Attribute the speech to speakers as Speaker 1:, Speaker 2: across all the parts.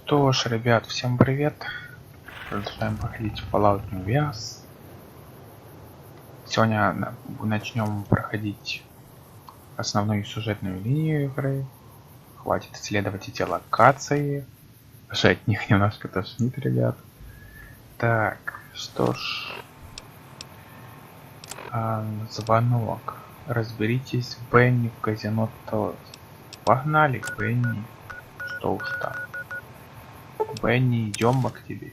Speaker 1: Что ж, ребят, всем привет. Продолжаем проходить Fallout New Vegas. Сегодня начнем проходить основную сюжетную линию игры. Хватит исследовать эти локации. Даже от них немножко тошнит, ребят. Так, что ж. Звонок. Разберитесь с Бенни в казино тоже. Погнали, Бенни. Что уж там. Бенни, идем мы к тебе.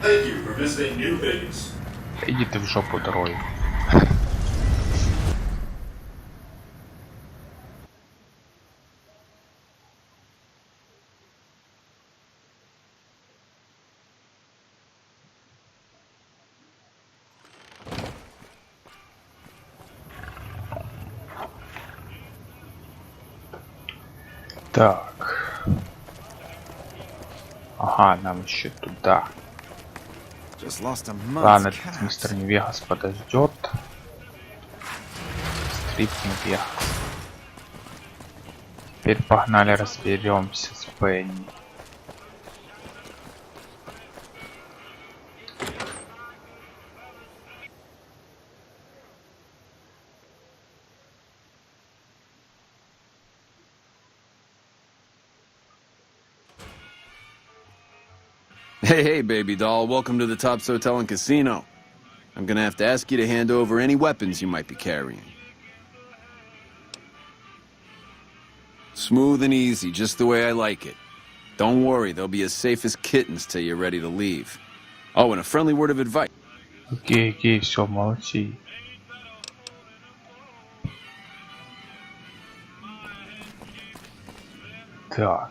Speaker 2: Thank you for visiting New-Vegas.
Speaker 1: Иди ты в жопу, трой. Так. Ага, нам еще туда. Ладно, этот мистер Нью-Вегас подождет. Стрип Нью-Вегас. Теперь погнали разберемся с Бенни.
Speaker 3: Hey, baby doll, welcome to the Tops Hotel and Casino. I'm gonna have to ask you to hand over any weapons you might be carrying. Smooth and easy, just the way I like it. Don't worry, they'll be as safe as kittens till you're ready to leave. Oh, and a friendly word of advice.
Speaker 1: Окей, все, молчи. Так.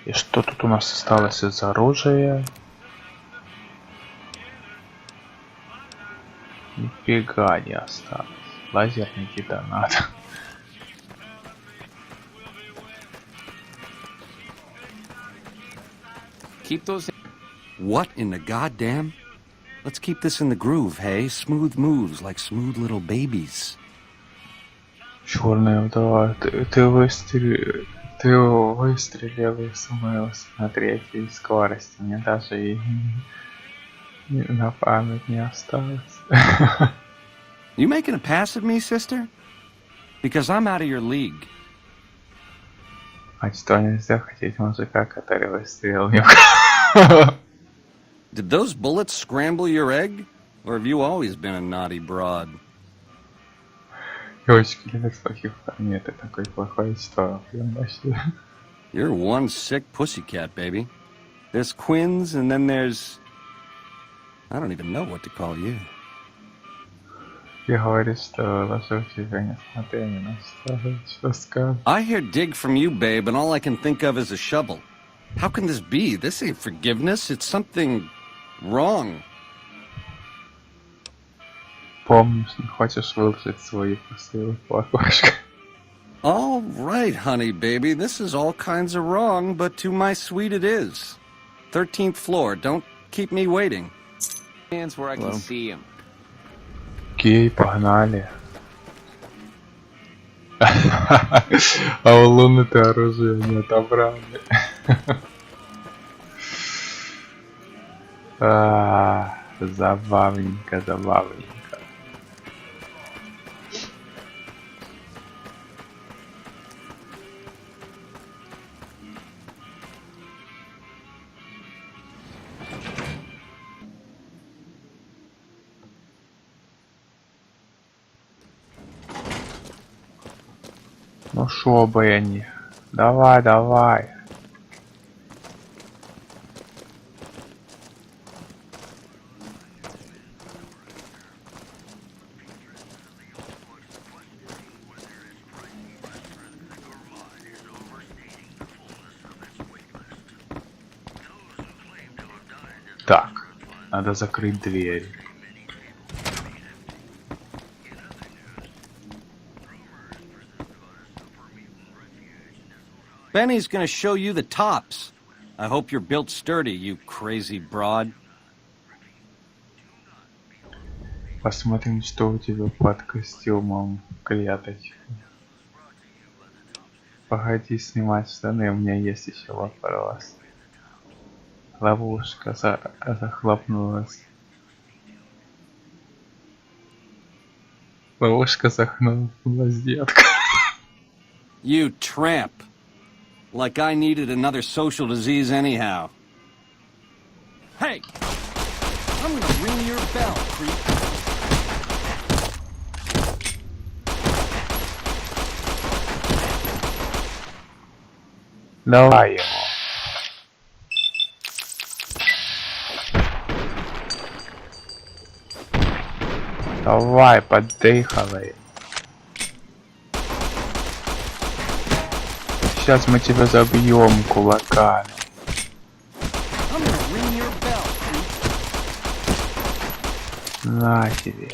Speaker 1: И что тут у нас осталось из оружия? Нифига не осталось. Лазерный детонатор.
Speaker 4: Keep those. What in the goddamn? Let's keep this in the groove, hey? Smooth moves like smooth little babies.
Speaker 1: Черная вдова, ты выстрелил и смылся на третьей скорости. Мне даже и на память не осталось.
Speaker 4: You making a pass at me, sister? Because I'm out of your league.
Speaker 1: А что нельзя хотеть мужика, который выстрелил в него?
Speaker 4: Did those bullets scramble your egg? Or have you always been a naughty broad?
Speaker 1: Девочки любят плохих парней, это такой плохой, что прям вообще.
Speaker 4: You're one sick pussycat, baby. There's Quinn's, and then there's... I don't even know what to call you.
Speaker 1: Я говорю, что ложу тебя, несмотря ни на что скажешь.
Speaker 4: I hear dig from you, babe, and all I can think of is a shovel. How can this be? This ain't forgiveness. It's something wrong.
Speaker 1: Помнишь, не хочешь выложить свои посылы платочка.
Speaker 4: All right, honey, baby. This is all kinds of wrong, but to my sweet it is. 13th floor. Don't keep me waiting.
Speaker 5: Hands where I can see him.
Speaker 1: Окей, погнали. А у Луны-то оружие не отобрали. Забавненько. Ну шо, Бенни, давай. Так, надо закрыть дверь.
Speaker 4: Benny's gonna show you the tops. I hope you're built sturdy, you crazy broad.
Speaker 1: Посмотрим, что у тебя под костюмом, клеточка. Погоди снимать штаны, у меня есть еще вопрос. Ловушка захлопнулась. Ловушка захлопнулась, детка.
Speaker 4: You tramp. Like I needed another social disease anyhow. Hey! I'm gonna ring your bell, creep.
Speaker 1: Давай его. Давай, подыхай. Сейчас мы тебя забьем кулаками.
Speaker 4: I'm gonna ring your bell, creep.
Speaker 1: На тебе.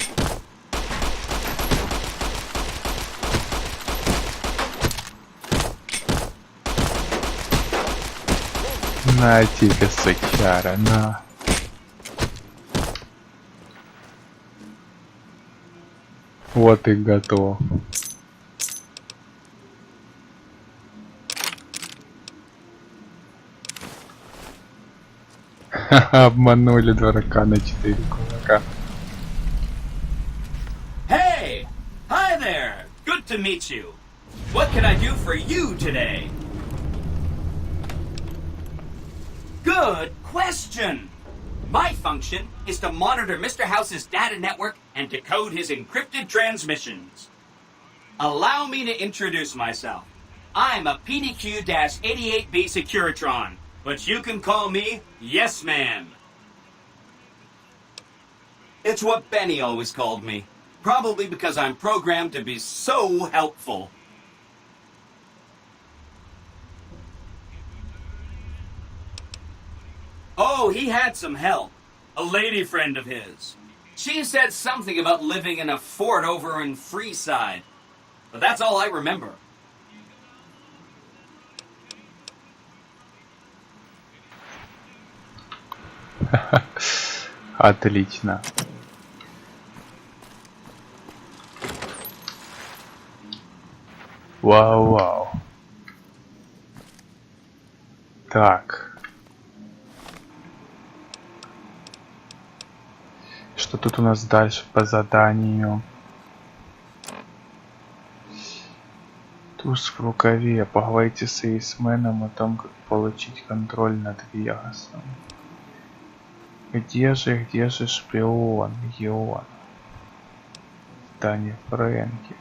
Speaker 1: На тебе, сучара, на. Вот и готов. Обманули дурака на 4 кулака.
Speaker 6: Hey! Hi there! Good to meet you. What can I do for you today? Good question! My function is to monitor Mr. House's data network and decode his encrypted transmissions. Allow me to introduce myself. I'm a PDQ-88B Securitron, but you can call me Yes Man. It's what Benny always called me, probably because I'm programmed to be so helpful. Oh, he had some help. A lady friend of his. She said something about living in a fort over in Freeside. But that's all I remember.
Speaker 1: Отлично. Вау-вау. Так. Что тут у нас дальше по заданию? Туз в рукаве. Поговорите с сейсменом о том, как получить контроль над Вегасом. Где же шпион? Йон. Здание Фрэнки.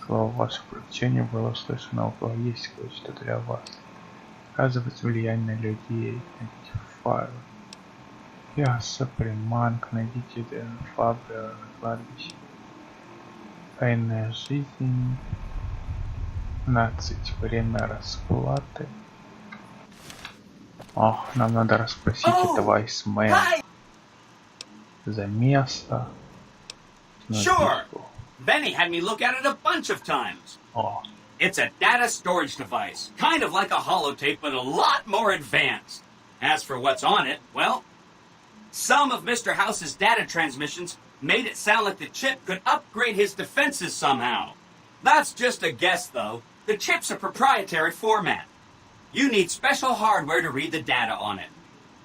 Speaker 1: Слово ваше поручение было услышано, около есть кое-что для вас. Оказывать влияние на людей. Найдите файл. Яса, приманка, найдите фабрика на кладбище. Тайная жизнь. 15. Время расплаты. Ох, нам надо расспросить этого Айсмена. За место.
Speaker 6: Sure. Benny had me look at it a bunch of times.
Speaker 1: О.
Speaker 6: It's a data storage device, kind of like a holotape, but a lot more advanced. As for what's on it, well, some of Mr. House's data transmissions made it sound like the chip could upgrade his defenses somehow. That's just a guess, though. The chip's a proprietary format. You need special hardware to read the data on it.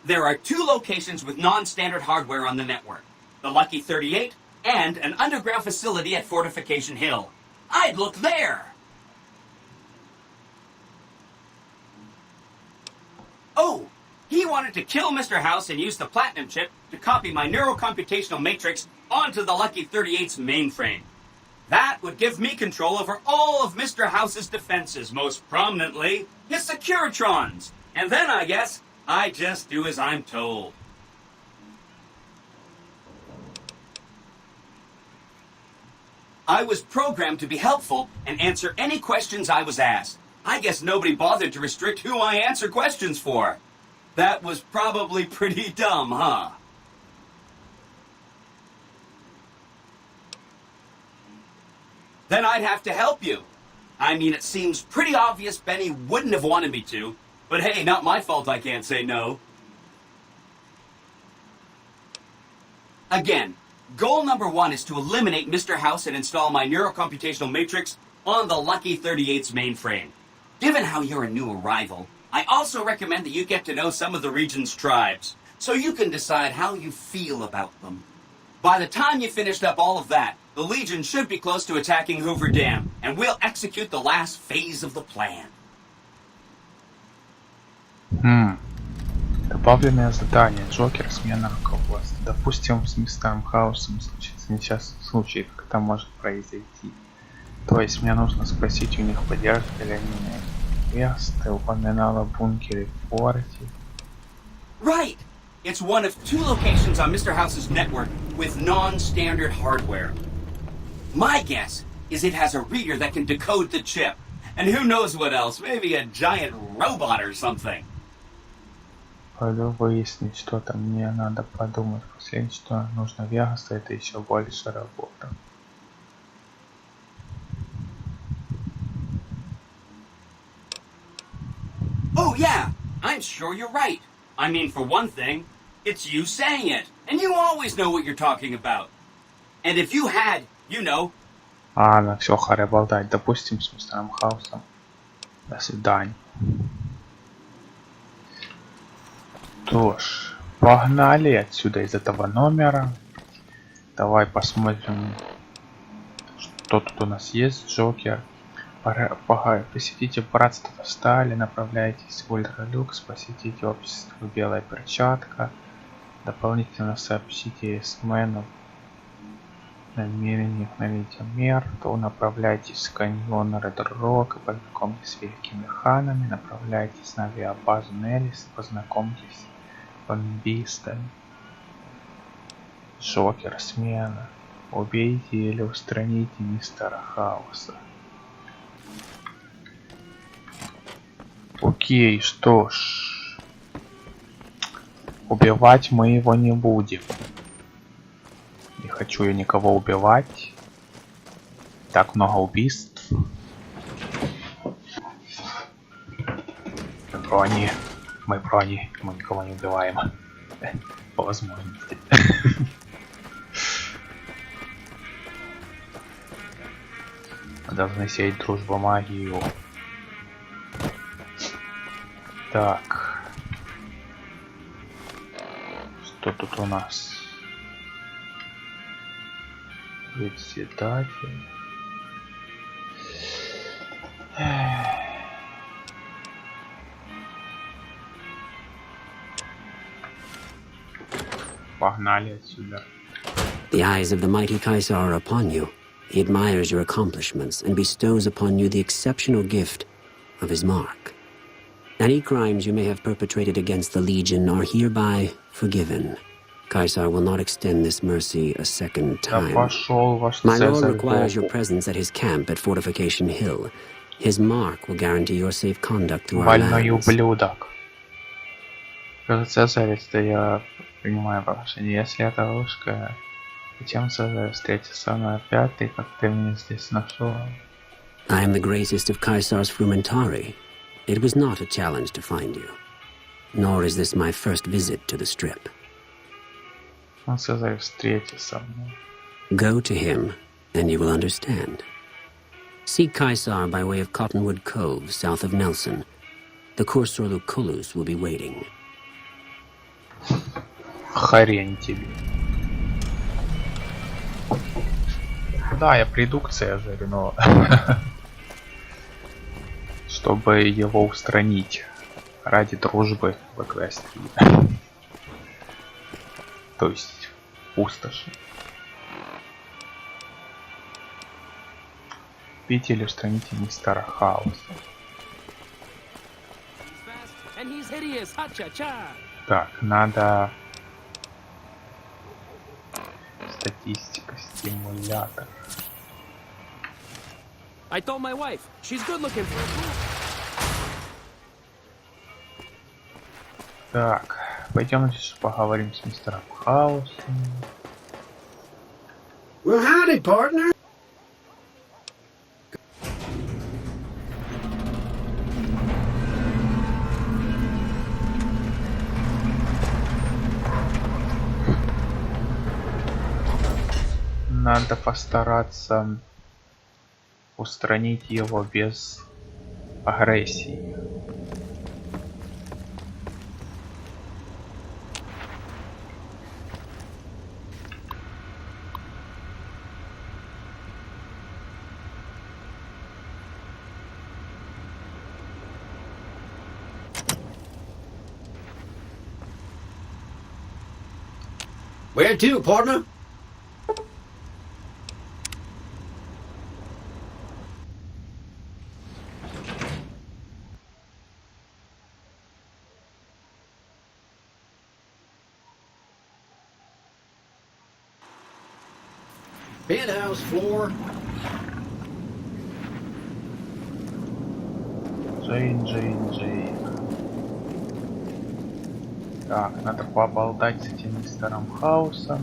Speaker 6: There are 2 locations with non-standard hardware on the network. The Lucky 38 and an underground facility at Fortification Hill. I'd look there! Oh, he wanted to kill Mr. House and use the Platinum chip to copy my neurocomputational matrix onto the Lucky 38's mainframe. That would give me control over all of Mr. House's defenses, most prominently his Securitrons. And then, I guess, I just do as I'm told. I was programmed to be helpful and answer any questions I was asked. I guess nobody bothered to restrict who I answer questions for. That was probably pretty dumb, huh? Then I'd have to help you. I mean, it seems pretty obvious Benny wouldn't have wanted me to, But hey, not my fault I can't say no. Again, goal number 1 is to eliminate Mr. House and install my neurocomputational matrix on the Lucky 38's mainframe. Given how you're a new arrival, I also recommend that you get to know some of the region's tribes, so you can decide how you feel about them. By the time you finished up all of that, the Legion should be close to attacking Hoover Dam, and we'll execute the last phase of the plan.
Speaker 1: Добавленное задание. Джокер, смена руководства. Допустим, с мистером Хаусом случится несчастный случай, как это может произойти. То есть мне нужно спросить у них, поддержат ли они меня. Yes, ты упоминала бункере в форте.
Speaker 6: Right! It's one of 2 locations on Mr. House's network with non-standard hardware. My guess is it has a reader that can decode the chip. And who knows what else, maybe a giant robot or something.
Speaker 1: Пойду выяснить, что там. Мне надо подумать. Последнее, что нужно Вегасу, это еще больше работы.
Speaker 6: Oh yeah, I'm sure you're right. I mean, for one thing, it's you saying it, and you always know what you're talking about. And if you had, you know...
Speaker 1: Ладно, все, харе болтать. Допустим, с мистером Хаусом. До свидания. Что ж, погнали отсюда из этого номера. Давай посмотрим, что тут у нас есть. Джокер. Посетите братство Стали, направляйтесь в Ультралюкс, посетите общество Белая Перчатка, дополнительно сообщите эсмену намерениях налития мертв, направляйтесь в каньон Ред Рок и познакомьтесь с великими ханами, направляйтесь на авиабазу Неллис, познакомьтесь с бомбистами. Джокер, смена. Убейте или устраните мистера Хауса. Окей, что ж. Убивать мы его не будем. Не хочу я никого убивать. Так много убийств. Мы прони, мы никого не убиваем. По возможности. Должны сеять дружбу, магию. Так. Что тут у нас? Председатель. Погнали отсюда.
Speaker 7: The eyes of the mighty Kaiser are upon you. He admires your accomplishments and bestows upon you the exceptional gift of his mark. Any crimes you may have perpetrated against the Legion are hereby forgiven. Kaiser will not extend this mercy a second time. My lord requires your presence at his camp at Fortification Hill. His mark will guarantee your safe conduct through our lands.
Speaker 1: Ублюдок. Цезарь, это я принимаю положение. Если это русская, зачем Цезарь встретится со мной опять, и как ты меня здесь нашел?
Speaker 7: I am the greatest of Kaiser's frumentari. It was not a challenge to find you. Nor is this my first visit to the Strip.
Speaker 1: Цезарь встретится со мной.
Speaker 7: Go to him, and you will understand. Seek Kaiser by way of Cottonwood Cove, south of Nelson. The Cursor Lucullus will be waiting.
Speaker 1: Хрень тебе. Да, я приду к Цезарю, но... чтобы его устранить ради дружбы в Эквестрии. То есть пустоши. Пить или устраните мистера Хауса. Так, надо... Статистика, стимулятор.
Speaker 8: I told my wife. She's good looking for a fool.
Speaker 1: Так, пойдем сейчас поговорим с мистером Хаусом.
Speaker 9: Well, howdy, partner.
Speaker 1: Надо постараться устранить его без агрессии.
Speaker 9: Where to, partner? Penthouse floor.
Speaker 1: Джейн. Так, надо поболтать с этим мистером Хаусом.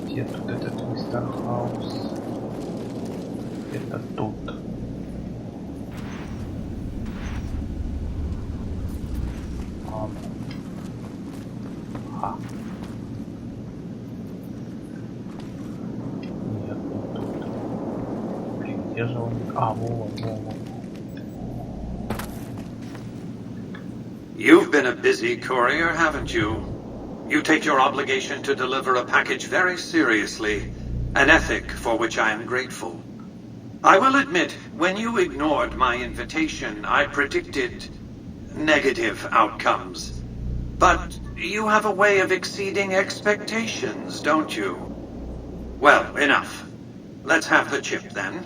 Speaker 1: Где тут этот мистер Хаус? Это тут. Нет, не тут. Блин, где же он? Во.
Speaker 10: You've been a busy courier, haven't you? You take your obligation to deliver a package very seriously, an ethic for which I am grateful. I will admit, when you ignored my invitation, I predicted negative outcomes. But you have a way of exceeding expectations, don't you? Well, enough. Let's have the chip then.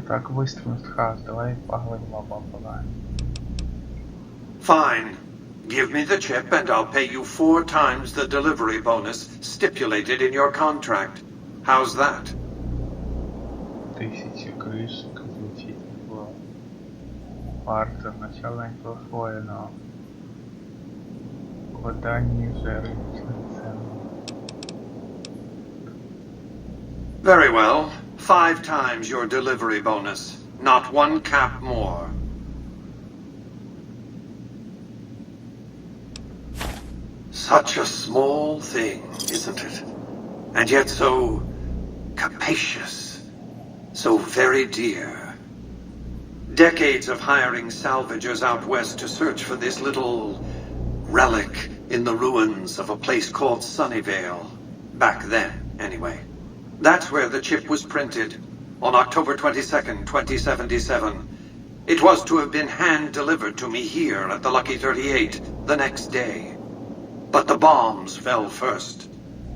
Speaker 1: Так, быстро, мистер Хаус, давай поговорим об обладании.
Speaker 10: Fine. Give me the chip and I'll pay you 4 times the delivery bonus stipulated in your contract. How's that?
Speaker 1: 1000 крышек звучит неплохо. Артер, начало неплохое, но вода ниже рыночной цены.
Speaker 10: Very well. 5 times your delivery bonus. Not 1 cap more. Such a small thing, isn't it? And yet so capacious. So very dear. Decades of hiring salvagers out west to search for this little relic in the ruins of a place called Sunnyvale. Back then, anyway. That's where the chip was printed, on October 22nd, 2077. It was to have been hand-delivered to me here at the Lucky 38 the next day. But the bombs fell first.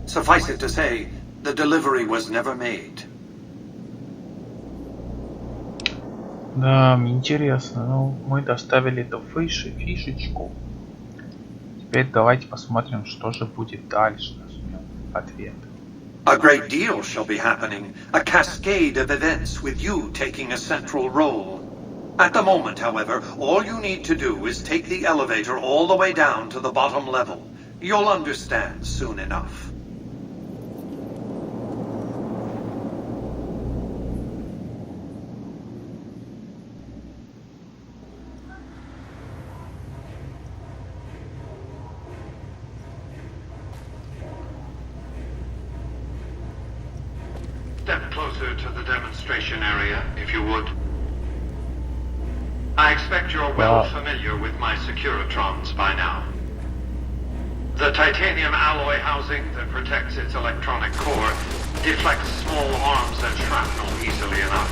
Speaker 10: Suffice it to say, the delivery was never made.
Speaker 1: Да, интересно. Ну, мы доставили эту фишечку. Теперь давайте посмотрим, что же будет дальше. Нажмем ответ.
Speaker 10: A great deal shall be happening, a cascade of events with you taking a central role. At the moment, however, all you need to do is take the elevator all the way down to the bottom level. You'll understand soon enough. Step closer to the demonstration area, if you would. I expect you're well familiar with my Securitrons by now. The titanium alloy housing that protects its electronic core deflects small arms and shrapnel easily enough.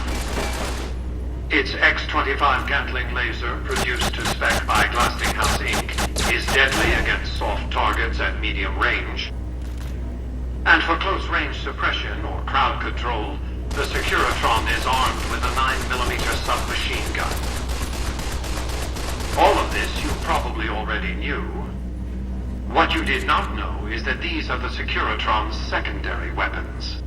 Speaker 10: Its X-25 Gatling laser, produced to spec by Glassinghouse Inc., is deadly against soft targets at medium range. And for close-range suppression or crowd control, the Securitron is armed with a 9mm submachine gun. All of this you probably already knew. What you did not know is that these are the Securitron's secondary weapons.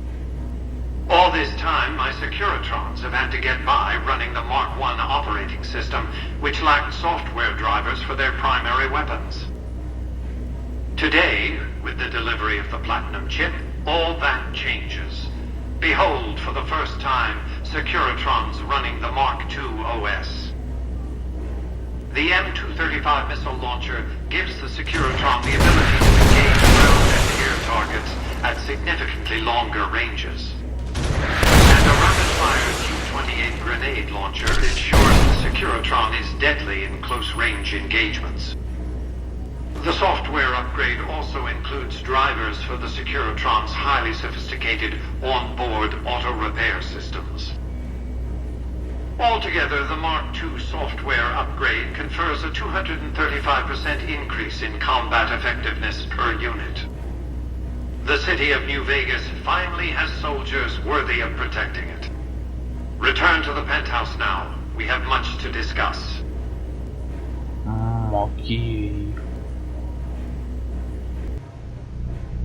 Speaker 10: All this time, my Securitrons have had to get by running the Mark I operating system, which lacked software drivers for their primary weapons. Today, with the delivery of the Platinum chip, all that changes. Behold, for the first time, Securitrons running the Mark II OS. The M235 missile launcher gives the Securitron the ability to engage ground and air targets at significantly longer ranges. And a rapid-fire Q-28 grenade launcher ensures the Securitron is deadly in close-range engagements. The software upgrade also includes drivers for the Securitron's highly sophisticated on-board auto-repair systems. Altogether, the Mark II software upgrade confers a 235% increase in combat effectiveness per unit. The city of New-Vegas finally has soldiers worthy of protecting it. Return to the penthouse now. We have much to discuss.
Speaker 1: Окей.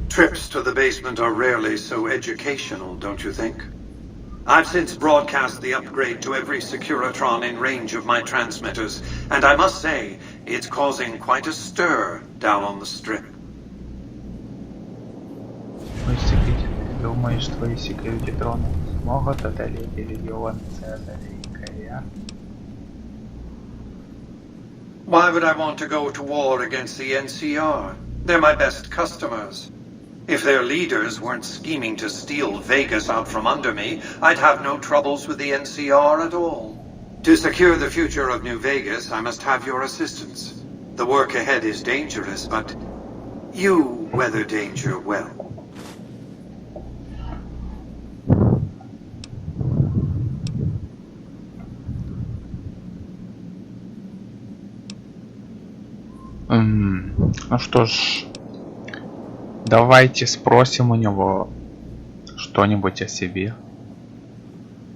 Speaker 10: Trips to the basement are rarely so educational, don't you think? I've since broadcast the upgrade to every Securitron in range of my transmitters, and I must say, it's causing quite a stir down on the strip.
Speaker 1: Думаешь, твои секьюрити-троны смогут одолеть легион Цезаря и Корея?
Speaker 10: Why would I want to go to war against the NCR? They're my best customers. If their leaders weren't scheming to steal Vegas out from under me, I'd have no troubles with the NCR at all. To secure the future of New Vegas, I must have your assistance. The work ahead is dangerous, but you weather danger well.
Speaker 1: Ну что ж, давайте спросим у него что-нибудь о себе.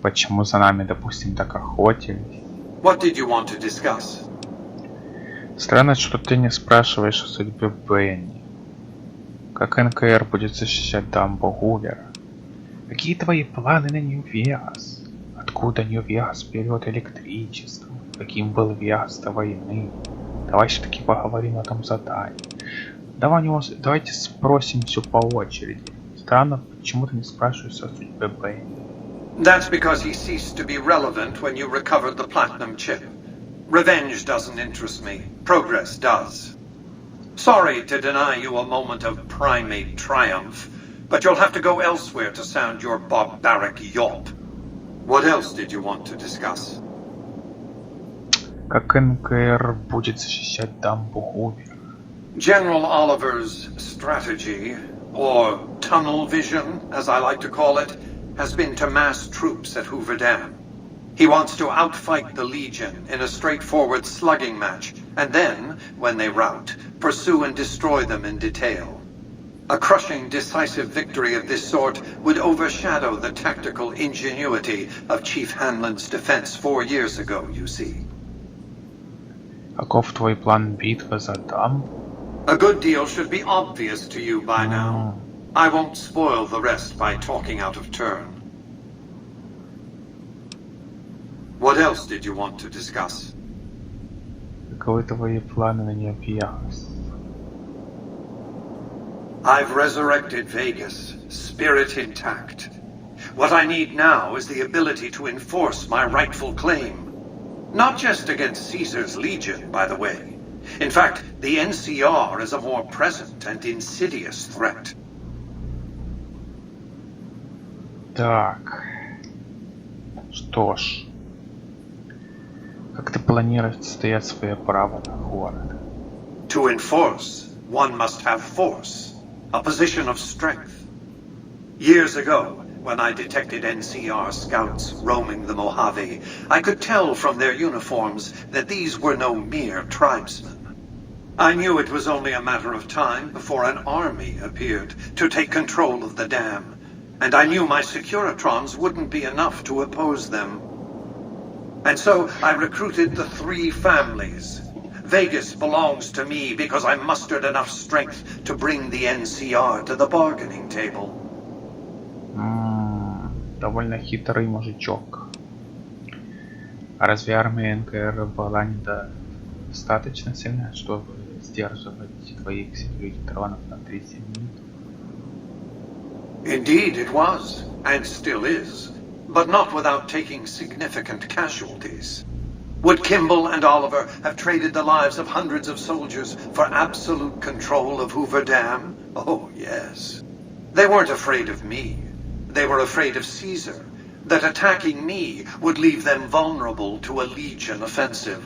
Speaker 1: Почему за нами, допустим, так охотились?
Speaker 10: What did you want to discuss?
Speaker 1: Странно, что ты не спрашиваешь о судьбе Бенни. Как НКР будет защищать дамбу Гувера? Какие твои планы на Нью-Вегас? Откуда Нью-Вегас берет электричество? Каким был Вегас до войны? Давай все-таки поговорим о том задании. Давайте спросим все по очереди. Странно, почему ты не спрашиваешь о судьбе Бенни?
Speaker 10: That's because he ceased to be relevant when you recovered the platinum chip. Revenge doesn't interest me. Progress does. Sorry to deny you a moment of primate triumph, but you'll have to go elsewhere to sound your barbaric yawp. What else did you want to discuss?
Speaker 1: Как НКР будет защищать дамбу Гувера?
Speaker 10: General Oliver's strategy, or tunnel vision, as I like to call it, has been to mass troops at Hoover Dam. He wants to outfight the Legion in a straightforward slugging match, and then, when they rout, pursue and destroy them in detail. A crushing, decisive victory of this sort would overshadow the tactical ingenuity of Chief Hanlon's defense 4 years ago, you see.
Speaker 1: Каков твой план битвы за дамбу?
Speaker 10: A good deal should be obvious to you by now. I won't spoil the rest by talking out of turn. What else did you want to discuss?
Speaker 1: Каковы твои планы на Нью-Вегас?
Speaker 10: I've resurrected Vegas, spirit intact. What I need now is the ability to enforce my rightful claim. Not just against Caesar's Legion, by the way. In fact, the NCR is a more present and insidious threat.
Speaker 1: Так. Что ж. Как ты планируешь отстоять свое право на город?
Speaker 10: To enforce, one must have force. A position of strength. Years ago, when I detected NCR scouts roaming the Mojave, I could tell from their uniforms that these were no mere tribesmen. I knew it was only a matter of time before an army appeared to take control of the dam, and I knew my Securitrons wouldn't be enough to oppose them. And so I recruited the 3 families. Vegas belongs to me because I mustered enough strength to bring the NCR to the bargaining table.
Speaker 1: Довольно хитрый мужичок. А разве армия НКР была недостаточно сильна, чтобы сдерживать твоих секьюрити-тронов на 30 минут?
Speaker 10: Indeed it was, and still is, but not without taking significant casualties. Would Kimball and Oliver have traded the lives of hundreds of soldiers for absolute control of Hoover Dam? Oh, yes. They weren't afraid of me. They were afraid of Caesar, that attacking me would leave them vulnerable to a Legion offensive.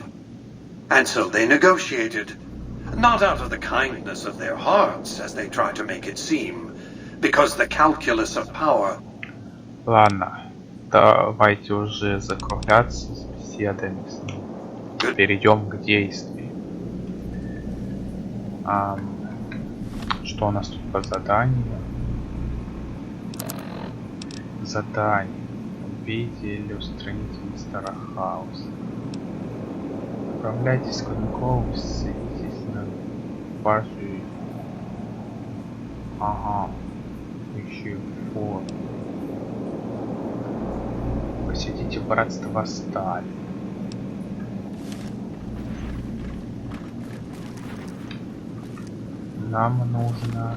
Speaker 10: And so they negotiated. Not out of the kindness of their hearts, as they try to make it seem, because the calculus of power...
Speaker 1: Ладно, давайте уже закругляться с беседами с ним. Перейдем к действию. Что у нас тут по заданию? Задание. Убейте или устраните мистера Хауса. Отправляйтесь к Игровому, садитесь на базу. Ага. Еще фор. Посетите братство Стали. Нам нужно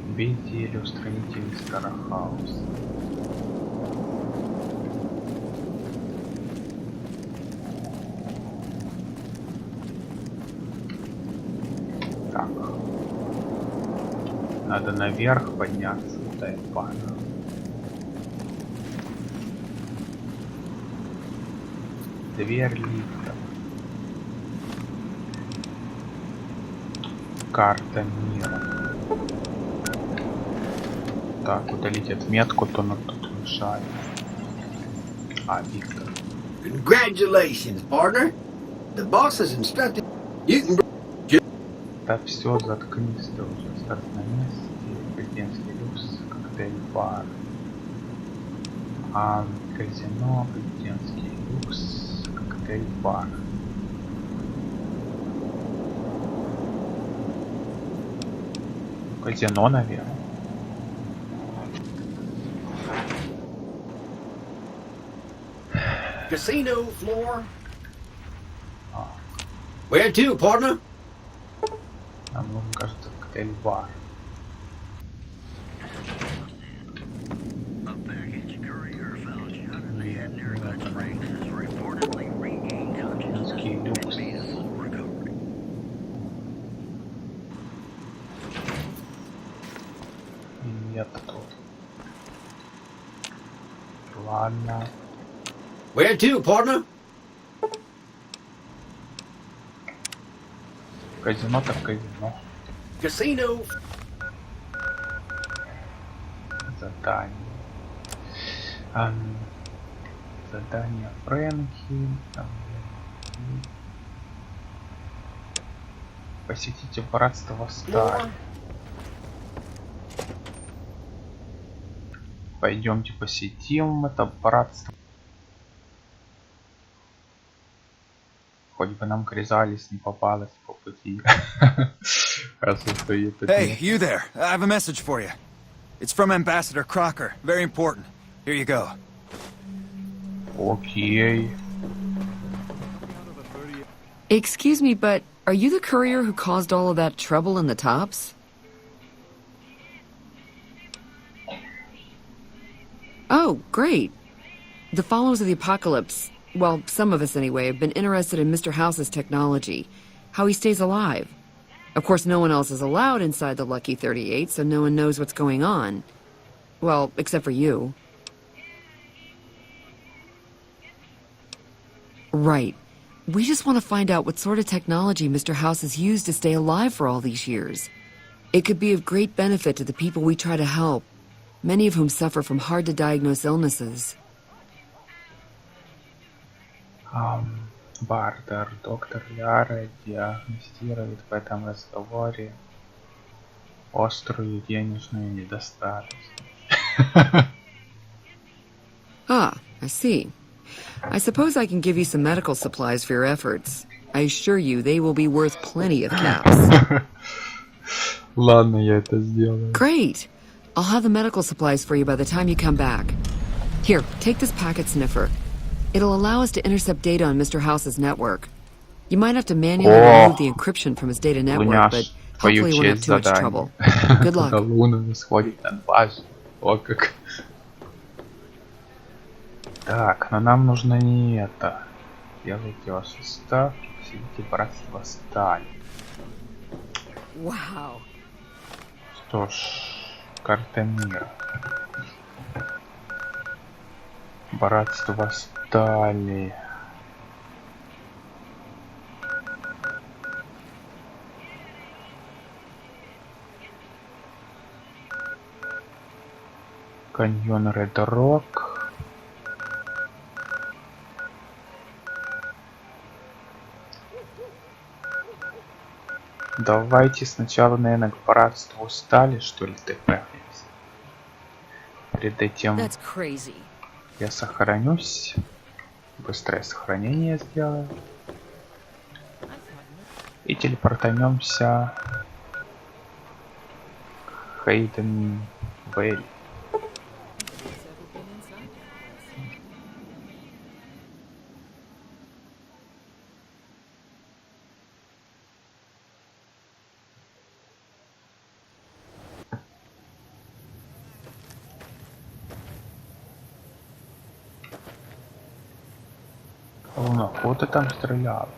Speaker 1: убейте или устраните мистера Хауса. Так. Надо наверх подняться до Тайпана. Дверь лифта. Карта мира. Так, удалить отметку, то нам тут мешает. Виктор.
Speaker 9: Congratulations, partner. The boss has instructed you can...
Speaker 1: Да все, заткнись, ты уже остаться на месте. Президентский люкс, коктейль-бар. Казино, президентский люкс, коктейль-бар. Казино, наверное.
Speaker 9: Casino floor. Where to, partner?
Speaker 1: Нам нужен, кажется, коктейль-бар. Люкс. Нет тут. Ладно.
Speaker 9: Where to, partner?
Speaker 1: Казино так казино.
Speaker 9: Casino.
Speaker 1: Задание. Задание Фрэнки. Посетите братство Стали. Пойдемте посетим это братство. Хоть бы нам Кризалис не попалась по пути.
Speaker 11: Hey, you there. I have a message for you. It's from Ambassador Crocker. Very important. Here you go.
Speaker 1: Окей.
Speaker 12: Excuse me, but are you the courier who caused all of that trouble in the tops? Oh, great. The followers of the apocalypse, well, some of us anyway, have been interested in Mr. House's technology, how he stays alive. Of course, no one else is allowed inside the Lucky 38, so no one knows what's going on. Well, except for you. Right. We just want to find out what sort of technology Mr. House has used to stay alive for all these years. It could be of great benefit to the people we try to help, many of whom suffer from hard-to-diagnose illnesses.
Speaker 1: Бартер, доктор Яра диагностирует в этом разговоре острую денежную недостаточность.
Speaker 12: Ah, I see. I suppose I can give you some medical supplies for your efforts. I assure you they will be worth plenty of caps.
Speaker 1: Ладно, я это сделаю.
Speaker 12: Great. I'll have the medical supplies for you by the time you come back. Here, take this packet sniffer. It'll allow us to intercept data on Mr. House's network. You might have to manually remove the encryption from his data network, but hopefully you won't have too much trouble. Good luck.
Speaker 1: Луна сходит на базу. О, как. Так, но нам нужно не это. Делайте ваши ставки, сидите братство стали.
Speaker 12: Wow.
Speaker 1: Что ж, карта мира. Братство стали. Каньон Ред Рок. Давайте сначала, наверное, к братству стали, что ли, тпхнемся. Перед этим я сохранюсь. Быстрое сохранение сделаю. И телепортанемся к Хейден Вэлли. Вот ты там стрелял.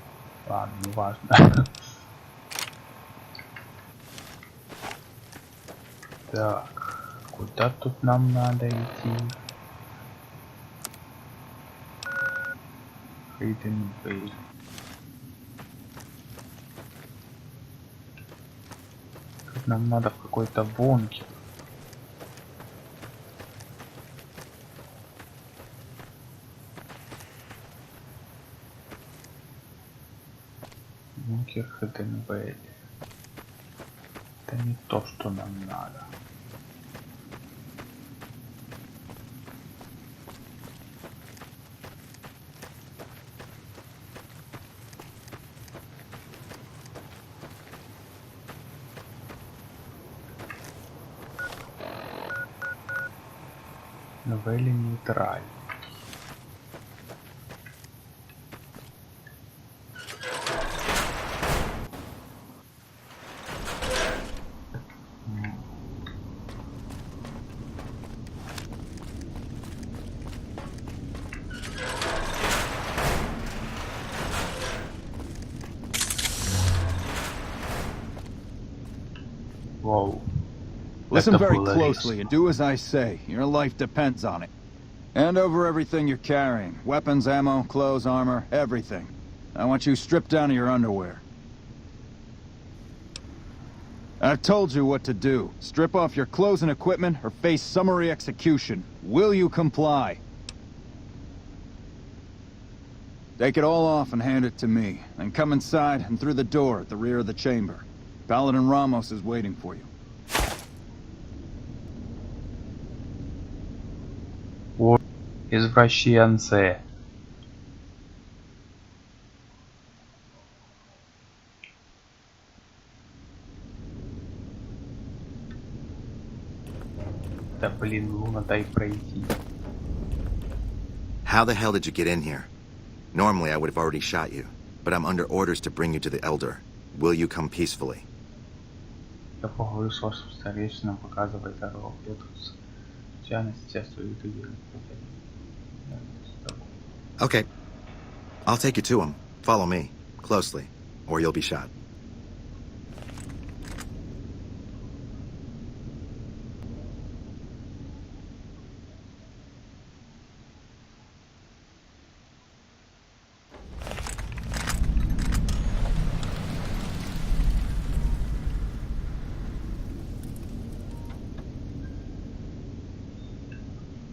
Speaker 1: Ладно, не важно. Так, куда тут нам надо идти? Hidden Bay. Тут нам надо в какой-то бункер. Бункер Hidden Bay. Это не то, что нам надо. Новелли нейтраль. Whoa.
Speaker 11: Listen very closely and do as I say. Your life depends on it. Hand over everything you're carrying. Weapons, ammo, clothes, armor, everything. I want you stripped down to your underwear. I've told you what to do. Strip off your clothes and equipment or face summary execution. Will you comply? Take it all off and hand it to me. Then come inside and through the door at the rear of the chamber. Paladin Ramos is waiting for you.
Speaker 1: Извращенцы. Да блин, Луна, дай пройти.
Speaker 13: How the hell did you get in here? Normally I would have already shot you, but I'm under orders to bring you to the Elder. Will you come peacefully?
Speaker 1: Я поговорю с вашим старейшином, показывай дорогу. Я тут случайно сейчас увижу.
Speaker 13: Okay. I'll take you to him. Follow me. Closely. Or you'll be shot.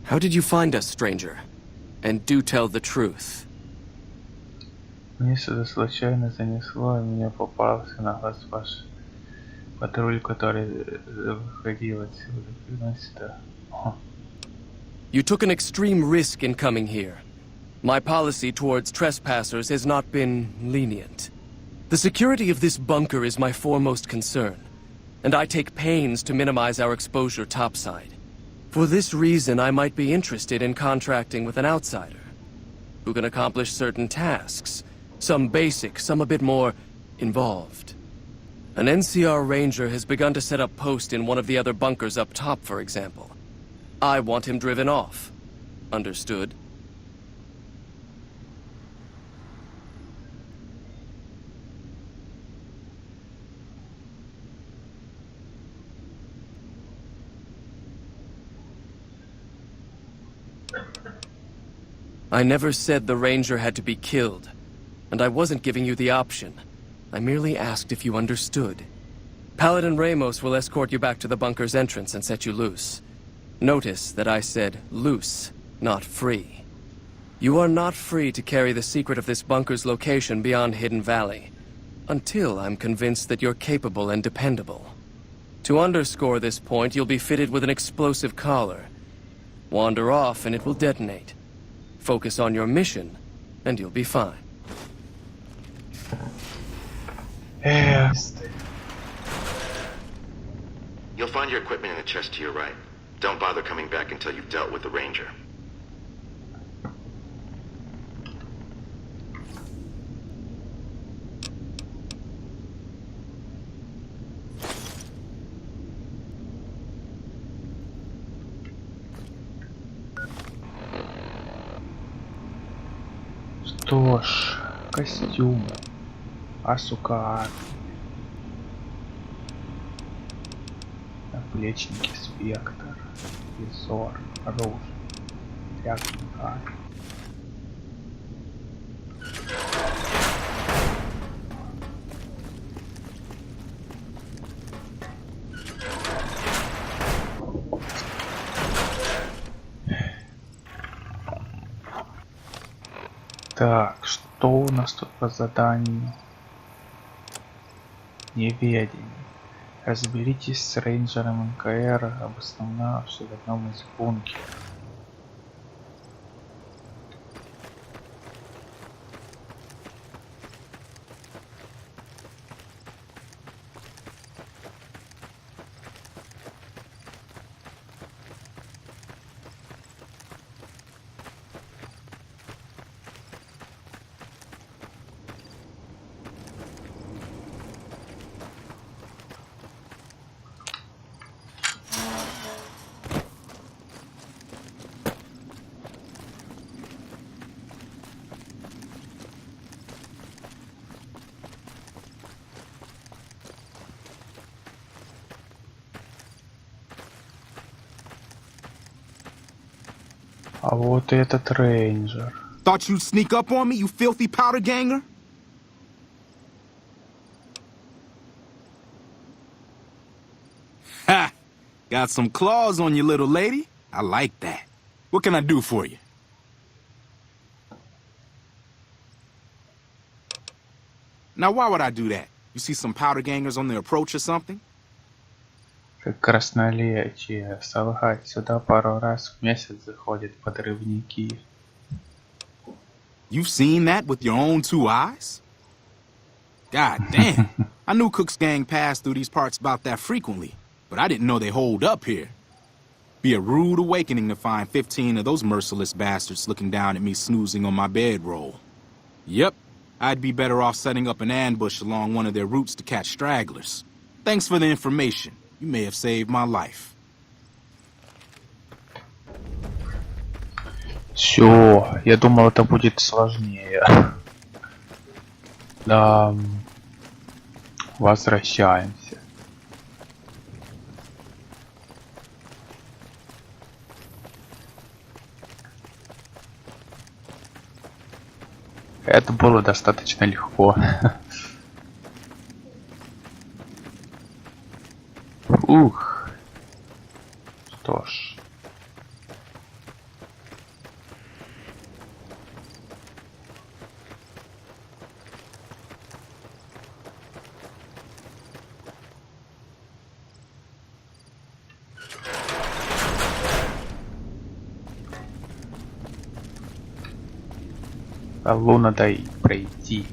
Speaker 8: How did you find us, stranger? And do tell the truth.
Speaker 1: Мне сюда случайно занесло, и мне попался на глаз ваш патруль, который выходил отсюда.
Speaker 8: You took an extreme risk in coming here. My policy towards trespassers has not been lenient. The security of this bunker is my foremost concern, and I take pains to minimize our exposure topside. For this reason, I might be interested in contracting with an outsider who can accomplish certain tasks, some basic, some a bit more involved. An NCR ranger has begun to set up post in one of the other bunkers up top, for example. I want him driven off. Understood? I never said the Ranger had to be killed, and I wasn't giving you the option. I merely asked if you understood. Paladin Ramos will escort you back to the bunker's entrance and set you loose. Notice that I said loose, not free. You are not free to carry the secret of this bunker's location beyond Hidden Valley, until I'm convinced that you're capable and dependable. To underscore this point, you'll be fitted with an explosive collar. Wander off and it will detonate. Focus on your mission, and you'll be fine.
Speaker 13: You'll find your equipment in the chest to your right. Don't bother coming back until you've dealt with the Ranger.
Speaker 1: Что ж, костюм, асукар, наплечники, спектр, визор, оружие, ряд. Так, что у нас тут по заданию? Неведение. Разберитесь с рейнджером НКР, обосновавшись в одном из бункеров. А вот и этот рейнджер.
Speaker 14: Thought you'd sneak up on me, you filthy powder ganger? Ha! Got some claws on you, little lady. I like that. What can I do for you? Now, why would I do that? You see some powder gangers on the approach or something?
Speaker 1: Как краснолечие солгать, сюда пару раз в месяц заходят подрывники.
Speaker 14: You've seen that with your own two eyes? God damn. I knew Cook's gang passed through these parts about that frequently, but I didn't know they holed up here. Be a rude awakening to find 15 of those merciless bastards looking down at me snoozing on my bedroll. Yep, I'd be better off setting up an ambush along one of their routes to catch stragglers. Thanks for the information. You may have saved my life.
Speaker 1: Всё, я думал, это будет сложнее. Да, возвращаемся. Это было достаточно легко. Ух. Что ж. Луна дай пройти.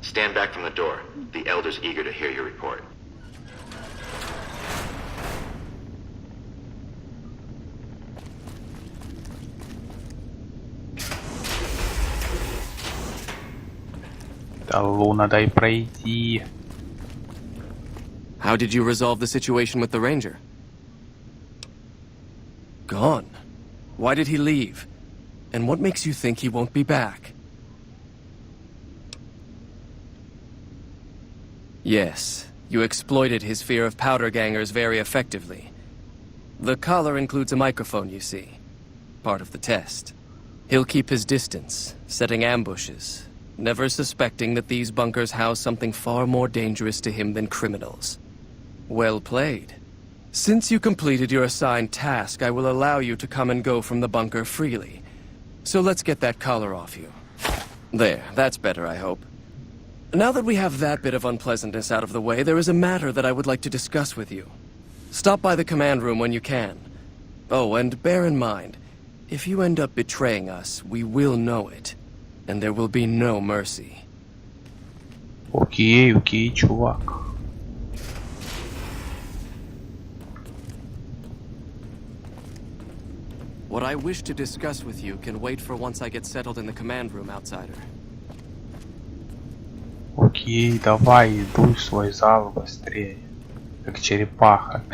Speaker 13: Stand back from the door. The Elder's eager to hear your report.
Speaker 1: Да Луна дай пройти.
Speaker 8: How did you resolve the situation with the Ranger? Gone. Why did he leave? And what makes you think he won't be back? Yes, You exploited his fear of powder gangers very effectively. The collar includes a microphone, you see. Part of the test. He'll keep his distance, setting ambushes, never suspecting that these bunkers house something far more dangerous to him than criminals. Well played. Since you completed your assigned task, I will allow you to come and go from the bunker freely. So let's get that collar off you. There, that's better, I hope. Now that we have that bit of unpleasantness out of the way, there is a matter that I would like to discuss with you. Stop by the command room when you can. Oh, and bear in mind, if you end up betraying us, we will know it. And there will be no mercy.
Speaker 1: Окей, чувак.
Speaker 8: What I wish to discuss with you can wait for once I get settled in the command room, outsider.
Speaker 1: Окей, давай, иду в свой зал быстрее. Как черепаха.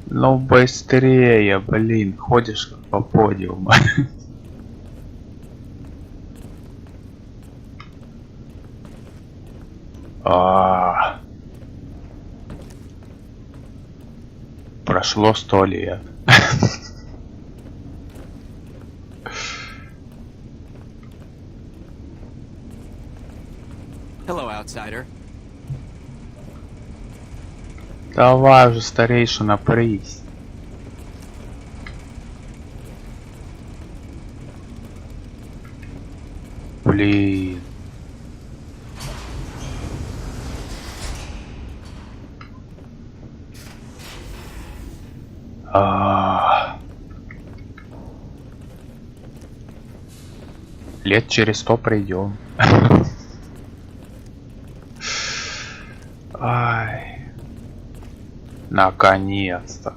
Speaker 1: Ну быстрее, блин, ходишь как по подиуму. Прошло 100 лет.
Speaker 8: Hello, outsider.
Speaker 1: Давай уже, старейшина, прись. Блин. Лет через 100 придем. Ай. Наконец-то.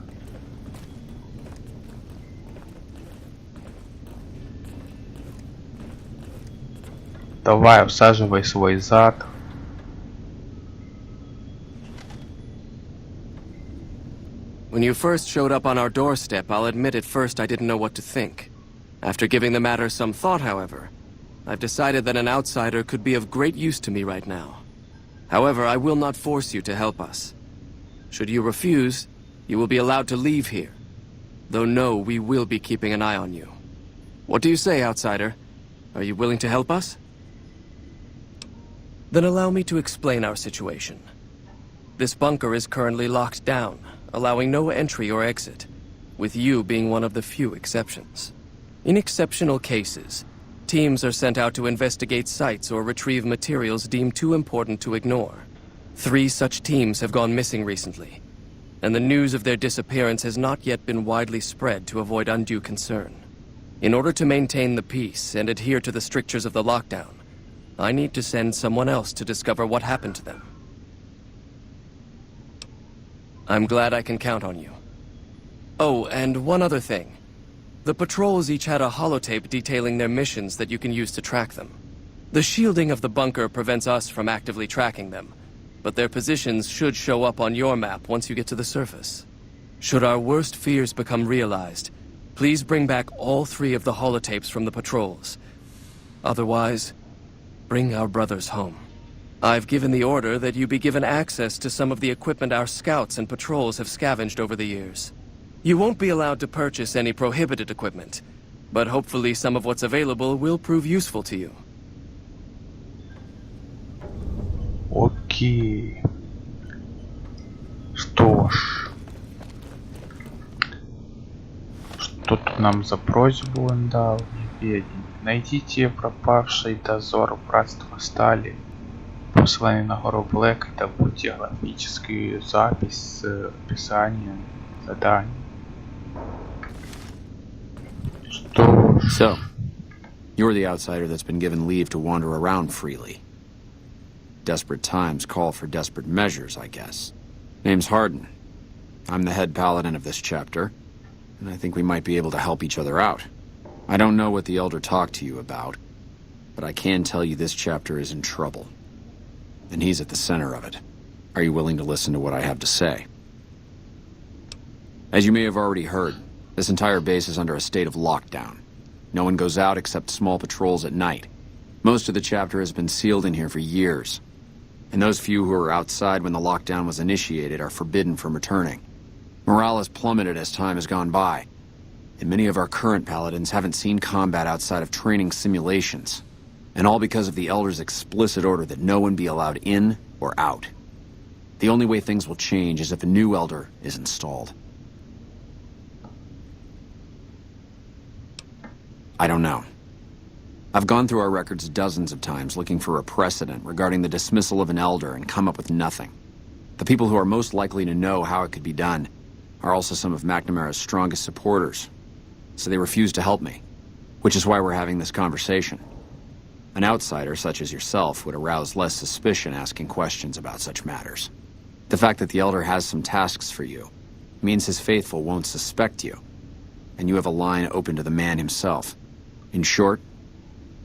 Speaker 1: Давай, усаживай свой зад.
Speaker 8: When you first showed up on our doorstep, I'll admit at first I didn't know what to think. After giving the matter some thought, however, I've decided that an outsider could be of great use to me right now. However, I will not force you to help us. Should you refuse, you will be allowed to leave here. Though no, we will be keeping an eye on you. What do you say, outsider? Are you willing to help us? Then allow me to explain our situation. This bunker is currently locked down, allowing no entry or exit, with you being one of the few exceptions. In exceptional cases, teams are sent out to investigate sites or retrieve materials deemed too important to ignore. 3 such teams have gone missing recently, and the news of their disappearance has not yet been widely spread to avoid undue concern. In order to maintain the peace and adhere to the strictures of the lockdown, I need to send someone else to discover what happened to them. I'm glad I can count on you. Oh, and one other thing. The patrols each had a holotape detailing their missions that you can use to track them. The shielding of the bunker prevents us from actively tracking them, but their positions should show up on your map once you get to the surface. Should our worst fears become realized, please bring back all 3 of the holotapes from the patrols. Otherwise, bring our brothers home. I've given the order that you be given access to some of the equipment our scouts and patrols have scavenged over the years. You won't be allowed to purchase any prohibited equipment, but hopefully some of what's available will prove useful to you.
Speaker 1: Окей. Что ж. Что тут нам за просьбу он дал? Найдите пропавший дозор братства Стали, посланный на гору Блэк, и добудьте графическую запись с описанием заданий.
Speaker 3: So, you're the outsider that's been given leave to wander around freely. Desperate times call for desperate measures, I guess. Name's Hardin. I'm the head paladin of this chapter, and I think we might be able to help each other out. I don't know what the Elder talked to you about, but I can tell you this chapter is in trouble. And he's at the center of it. Are you willing to listen to what I have to say? As you may have already heard, this entire base is under a state of lockdown. No one goes out except small patrols at night. Most of the chapter has been sealed in here for years. And those few who were outside when the lockdown was initiated are forbidden from returning. Morale has plummeted as time has gone by, and many of our current paladins haven't seen combat outside of training simulations. And all because of the Elder's explicit order that no one be allowed in or out. The only way things will change is if a new Elder is installed. I don't know. I've gone through our records dozens of times looking for a precedent regarding the dismissal of an Elder and come up with nothing. The people who are most likely to know how it could be done are also some of McNamara's strongest supporters, so they refuse to help me, which is why we're having this conversation. An outsider such as yourself would arouse less suspicion asking questions about such matters. The fact that the Elder has some tasks for you means his faithful won't suspect you, and you have a line open to the man himself. In short,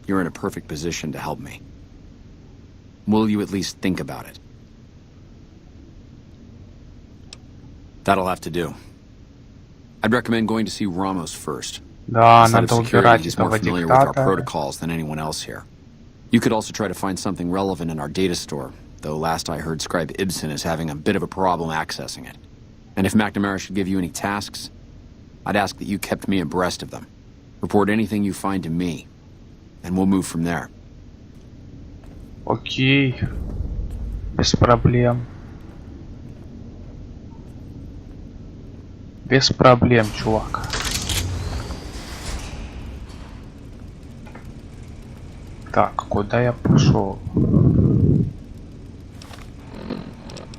Speaker 3: you're in a perfect position to help me. Will you at least think about it? That'll have to do. I'd recommend going to see Ramos first.
Speaker 1: Да,
Speaker 3: Instead of
Speaker 1: надо
Speaker 3: security,
Speaker 1: убирать
Speaker 3: he's more
Speaker 1: этого
Speaker 3: familiar with our
Speaker 1: диктатора.
Speaker 3: protocols than anyone else here. You could also try to find something relevant in our data store, though last I heard Scribe Ibsen is having a bit of a problem accessing it. And if McNamara should give you any tasks, I'd ask that you kept me abreast of them. Report anything you find to me, and we'll move from there.
Speaker 1: Окей. Без проблем. Без проблем, чувак. Так, куда я пошел?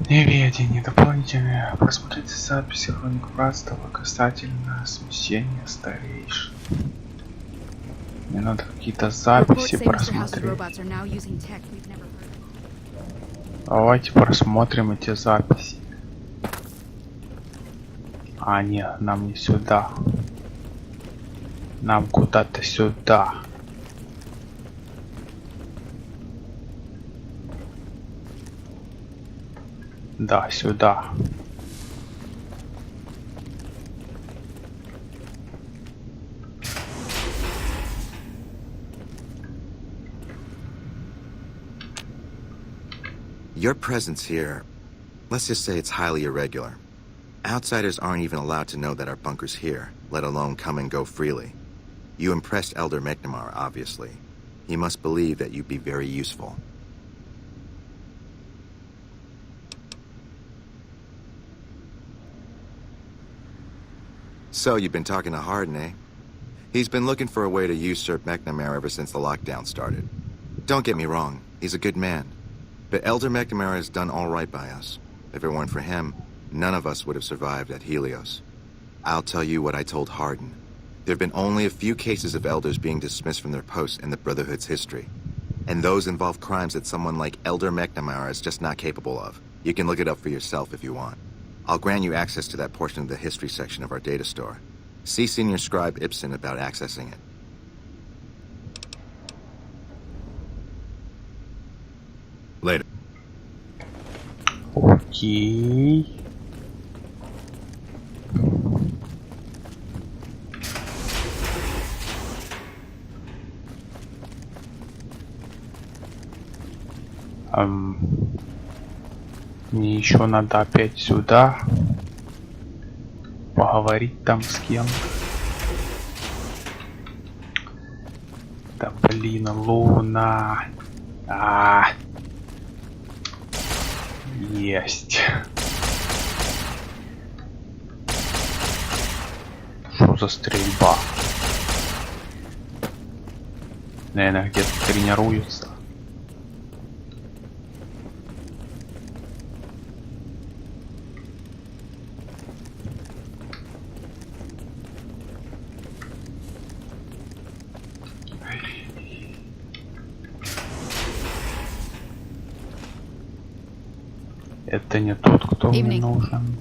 Speaker 1: Неведение, дополнительные. Просмотрите записи хроник братства касательно смещения старейшин. Мне надо какие-то записи просмотреть. Давайте просмотрим эти записи. А, нет, нам не сюда. Нам куда-то сюда. Да, сюда.
Speaker 13: Your presence here, let's just say it's highly irregular. Outsiders aren't even allowed to know that our bunker's here, let alone come and go freely. You impressed Elder McNamara, obviously. He must believe that you'd be very useful. So, you've been talking to Hardin, eh? He's been looking for a way to usurp McNamara ever since the lockdown started. Don't get me wrong, he's a good man. But Elder McNamara has done all right by us. If it weren't for him, none of us would have survived at Helios. I'll tell you what I told Hardin. There have been only a few cases of elders being dismissed from their posts in the Brotherhood's history. And those involve crimes that someone like Elder McNamara is just not capable of. You can look it up for yourself if you want. I'll grant you access to that portion of the history section of our data store. See Senior Scribe Ibsen about accessing it. Later.
Speaker 1: Окей. Мне еще надо опять сюда поговорить там с кем. Да блин, Луна. Есть. Что за стрельба? Наверное, где-то тренируются. Это не тот, кто мне нужен.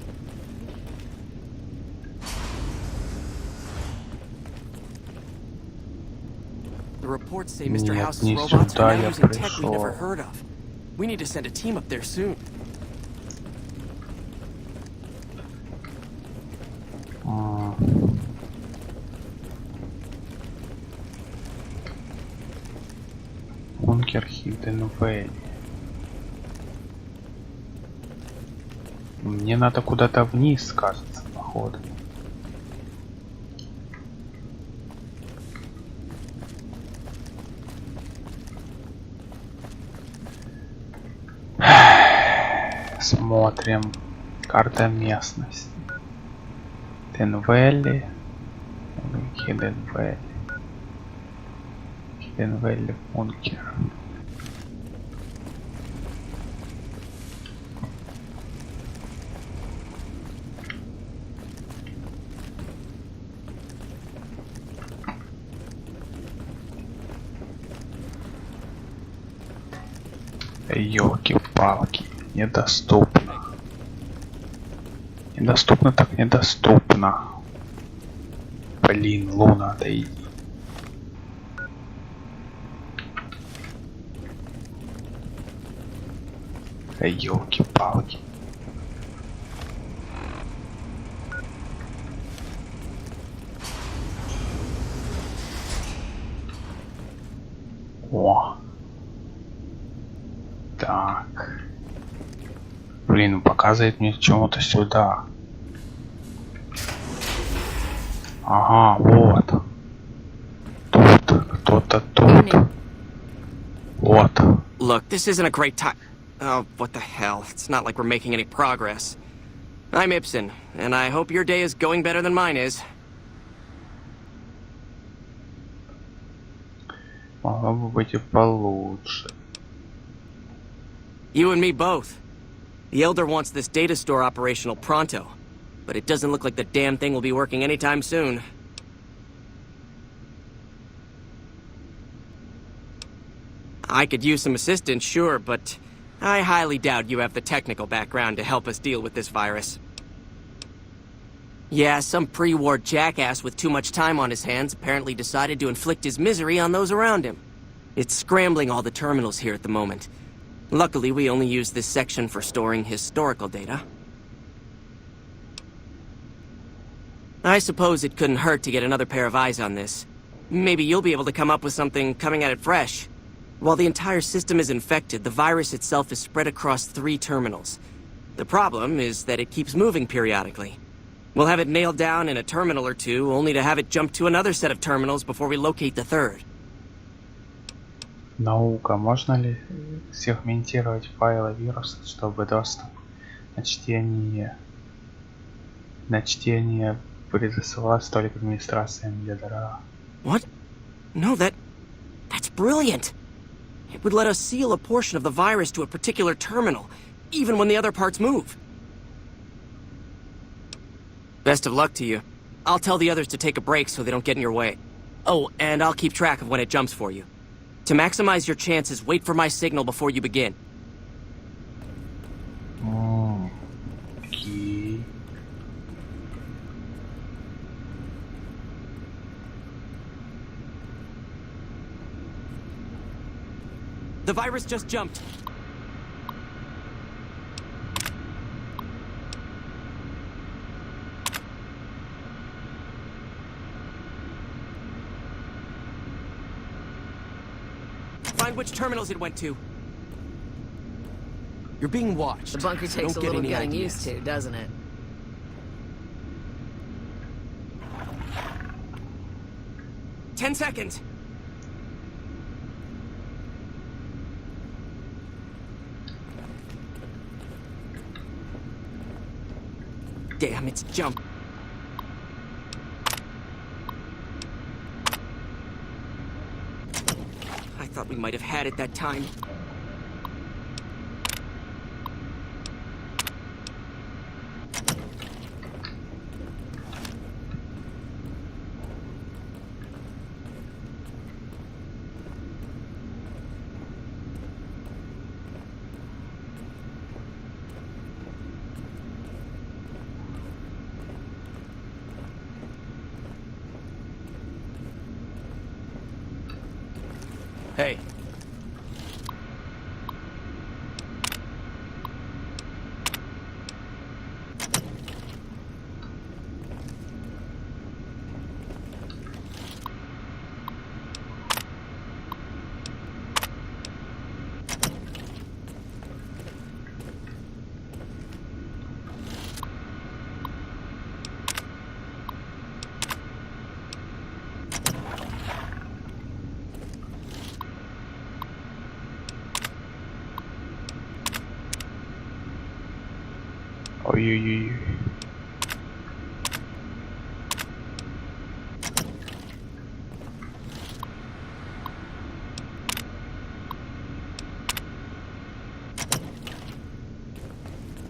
Speaker 8: The reports say Mr.
Speaker 1: Нет,
Speaker 8: House's
Speaker 1: не
Speaker 8: robots
Speaker 1: сюда
Speaker 8: are now
Speaker 1: я
Speaker 8: using tech we never
Speaker 1: пришел.
Speaker 8: heard of. We need to send a team up there soon.
Speaker 1: Бункер Hidden Valley. Мне надо куда-то вниз, кажется, походу. Смотрим. Карта местности. Hidden Valley. Hidden Valley. Hidden Valley бункер. Ёлки-палки, недоступно. Недоступно так недоступно. Блин, Луна, отойди. Ёлки-палки. О. Так. Блин, показывает мне чему-то сюда. Ага, вот. Тут, кто-то тут. Вот.
Speaker 15: Look, this isn't a great time. Oh, what the hell. It's not like we're making any progress. I'm Ibsen, and I hope your day is going better than mine is.
Speaker 1: Могло бы быть и получше.
Speaker 15: You and me both. The Elder wants this data store operational pronto, but it doesn't look like the damn thing will be working anytime soon. I could use some assistance, sure, but I highly doubt you have the technical background to help us deal with this virus. Yeah, some pre-war jackass with too much time on his hands apparently decided to inflict his misery on those around him. It's scrambling all the terminals here at the moment. Luckily, we only use this section for storing historical data. I suppose it couldn't hurt to get another pair of eyes on this. Maybe you'll be able to come up with something coming at it fresh. While the entire system is infected, the virus itself is spread across 3 terminals. The problem is that it keeps moving periodically. We'll have it nailed down in a terminal or 2, only to have it jump to another set of terminals before we locate the 3rd.
Speaker 1: Наука. Можно ли сегментировать файлы вируса, чтобы доступ на чтение предоставлялся только администрациям ядра?
Speaker 15: What? No, that's brilliant. It would let us seal a portion of the virus to a particular terminal, even when the other parts move. Best of luck to you. I'll tell the others to take a break so they don't get in your way. Oh, and I'll keep track of when it jumps for you. To maximize your chances, wait for my signal before you begin.
Speaker 1: Okay.
Speaker 15: The virus just jumped. Find which terminals it went to. You're being watched.
Speaker 12: The bunker
Speaker 15: so
Speaker 12: takes
Speaker 15: don't
Speaker 12: a little
Speaker 15: get
Speaker 12: getting
Speaker 15: ideas.
Speaker 12: used to, doesn't it?
Speaker 15: Ten seconds. Damn, it's jumped. I thought we might have had it that time. Hey.
Speaker 1: Ой-ой-ой.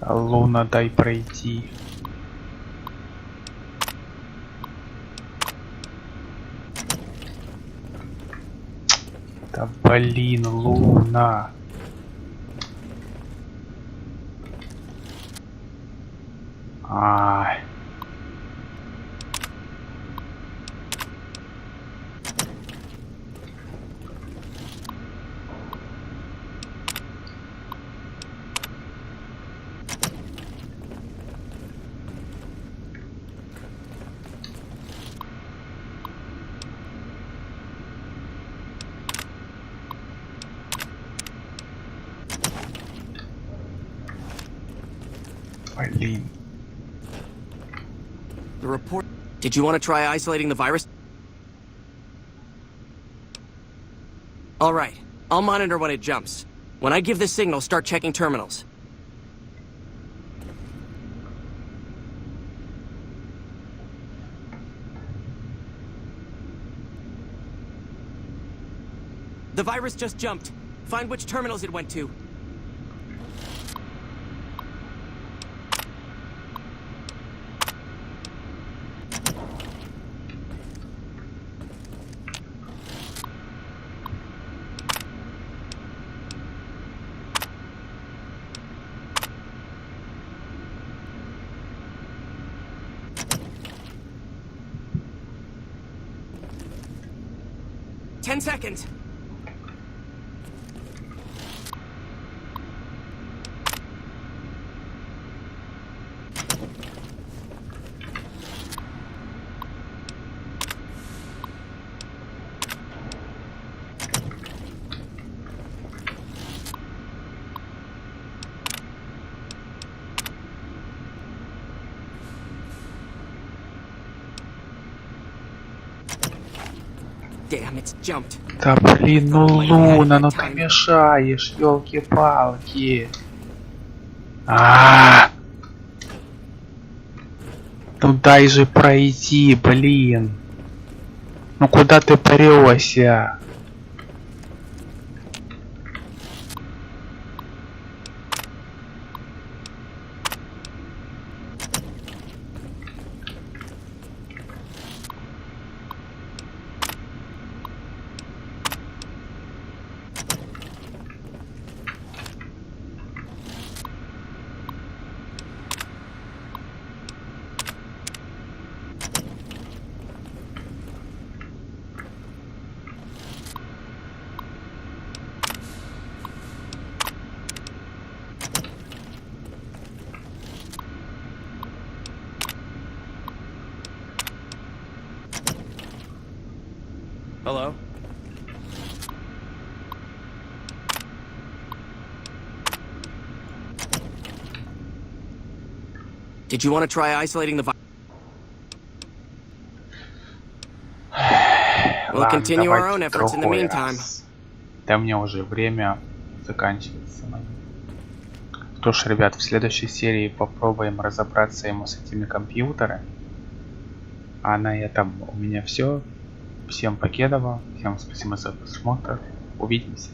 Speaker 1: Луна, дай пройти. Да блин, Луна. Ай. Блин.
Speaker 15: The report... Did you want to try isolating the virus? Alright, I'll monitor when it jumps. When I give the signal, start checking terminals. The virus just jumped. Find which terminals it went to. Ten seconds. Damn, it's jumped.
Speaker 1: Да блин, ну Луна, ну ты мешаешь, ёлки-палки. Ну дай же пройти, блин. Ну куда ты прёшься?
Speaker 15: Hello? Did you want to try isolating the virus? We'll continue our own efforts in the meantime.
Speaker 1: Да мне уже время заканчивается. Что ж, ребят, в следующей серии попробуем разобраться ему с этими компьютерами. А на этом у меня все. Всем покедово, всем спасибо за просмотр. Увидимся.